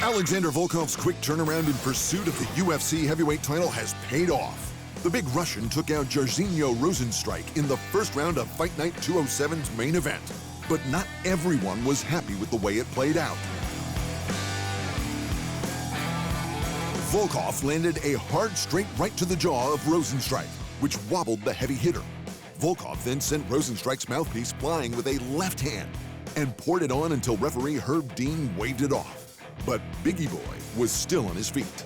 Alexander Volkov's quick turnaround in pursuit of the UFC heavyweight title has paid off. The big Russian took out Jairzinho Rozenstruik in the first round of Fight Night 207's main event. But not everyone was happy with the way it played out. Volkov landed a hard straight right to the jaw of Rozenstruik, which wobbled the heavy hitter. Volkov then sent Rozenstruik's mouthpiece flying with a left hand and poured it on until referee Herb Dean waved it off. But Biggie Boy was still on his feet.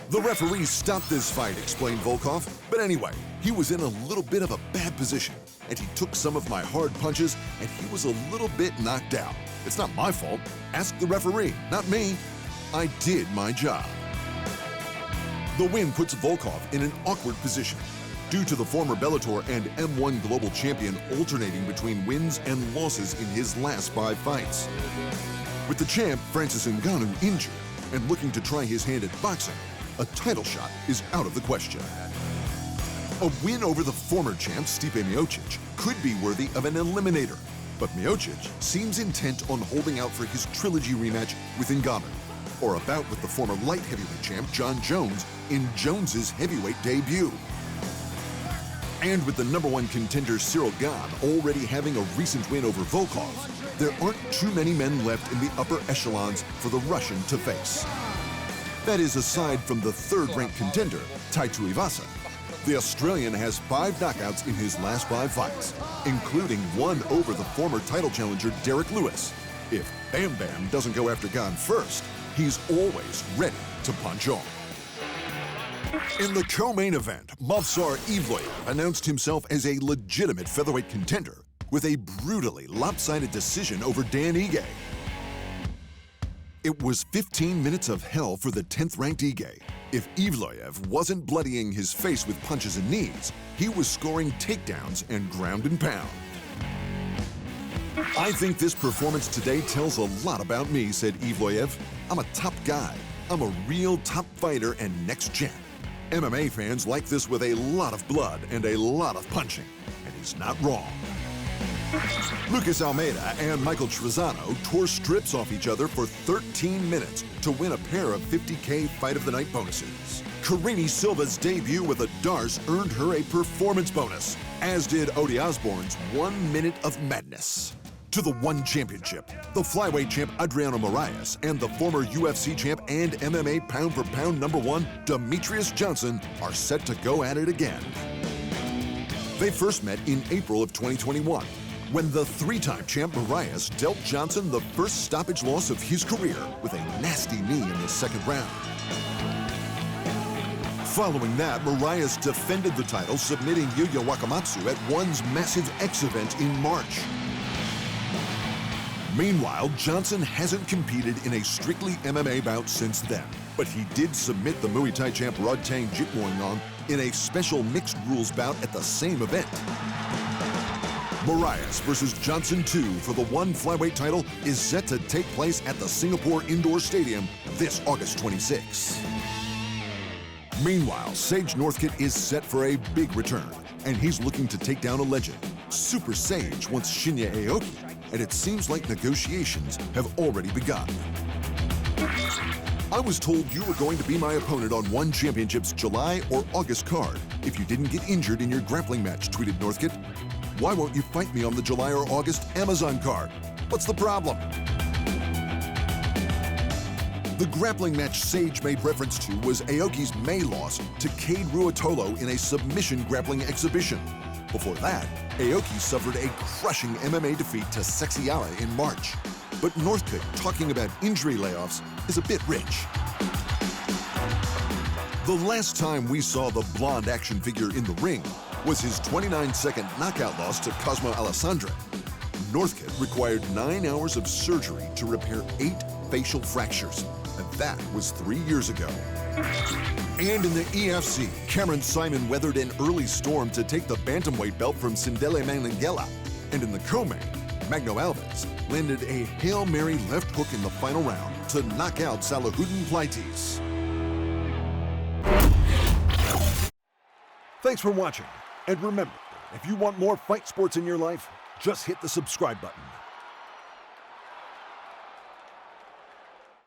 The referee stopped this fight, explained Volkov. But anyway, he was in a little bit of a bad position, and he took some of my hard punches, and he was a little bit knocked out. It's not my fault. Ask the referee, not me. I did my job. The win puts Volkov in an awkward position due to the former Bellator and M1 global champion alternating between wins and losses in his last 5 fights. With the champ, Francis Ngannou, injured and looking to try his hand at boxing, a title shot is out of the question. A win over the former champ, Stipe Miocic, could be worthy of an eliminator, but Miocic seems intent on holding out for his trilogy rematch with Ngannou, or a bout with the former light heavyweight champ, John Jones, in Jones's heavyweight debut. And with the #1 contender Cyril Gane already having a recent win over Volkov, there aren't too many men left in the upper echelons for the Russian to face. That is, aside from the third-ranked contender, Tai Tuivasa. The Australian has 5 knockouts in his last 5 fights, including one over the former title challenger Derek Lewis. If Bam Bam doesn't go after Gane first, he's always ready to punch on. In the co-main event, Movsar Evloev announced himself as a legitimate featherweight contender with a brutally lopsided decision over Dan Ige. It was 15 minutes of hell for the 10th-ranked Ige. If Evloev wasn't bloodying his face with punches and knees, he was scoring takedowns and ground and pound. I think this performance today tells a lot about me, said Evloev. I'm a top guy. I'm a real top fighter and next champ. MMA fans like this with a lot of blood and a lot of punching, and he's not wrong. Lucas Almeida and Michael Trezano tore strips off each other for 13 minutes to win a pair of $50K Fight of the Night bonuses. Karine Silva's debut with a Darce earned her a performance bonus, as did Odi Osborne's 1 minute of madness. To the ONE Championship, the flyweight champ Adriano Moraes and the former UFC champ and MMA pound-for-pound #1 Demetrius Johnson are set to go at it again. They first met in April of 2021, when the 3-time champ Moraes dealt Johnson the first stoppage loss of his career with a nasty knee in the 2nd round. Following that, Moraes defended the title, submitting Yuya Wakamatsu at ONE's Massive X event in March. Meanwhile, Johnson hasn't competed in a strictly MMA bout since then, but he did submit the Muay Thai champ Rodtang Jitmoingnon in a special mixed rules bout at the same event. Moraes versus Johnson 2 for the ONE flyweight title is set to take place at the Singapore Indoor Stadium this August 26. Meanwhile, Sage Northcutt is set for a big return, and he's looking to take down a legend. Super Sage wants Shinya Aoki, and it seems like negotiations have already begun. I was told you were going to be my opponent on ONE Championship's July or August card if you didn't get injured in your grappling match, tweeted Northcutt. Why won't you fight me on the July or August Amazon card? What's the problem? The grappling match Sage made reference to was Aoki's May loss to Cade Ruotolo in a submission grappling exhibition. Before that, Aoki suffered a crushing MMA defeat to Sexiala in March. But Northcutt talking about injury layoffs is a bit rich. The last time we saw the blonde action figure in the ring was his 29-second knockout loss to Cosmo Alessandre. Northcutt required 9 hours of surgery to repair 8 facial fractures, and that was 3 years ago. And in the EFC, Cameron Simon weathered an early storm to take the bantamweight belt from Sindele Manangela. And in the co-main, Magno Alves landed a Hail Mary left hook in the final round to knock out Salahuddin Plaitis. Thanks for watching. And remember, if you want more fight sports in your life, Just hit the subscribe button.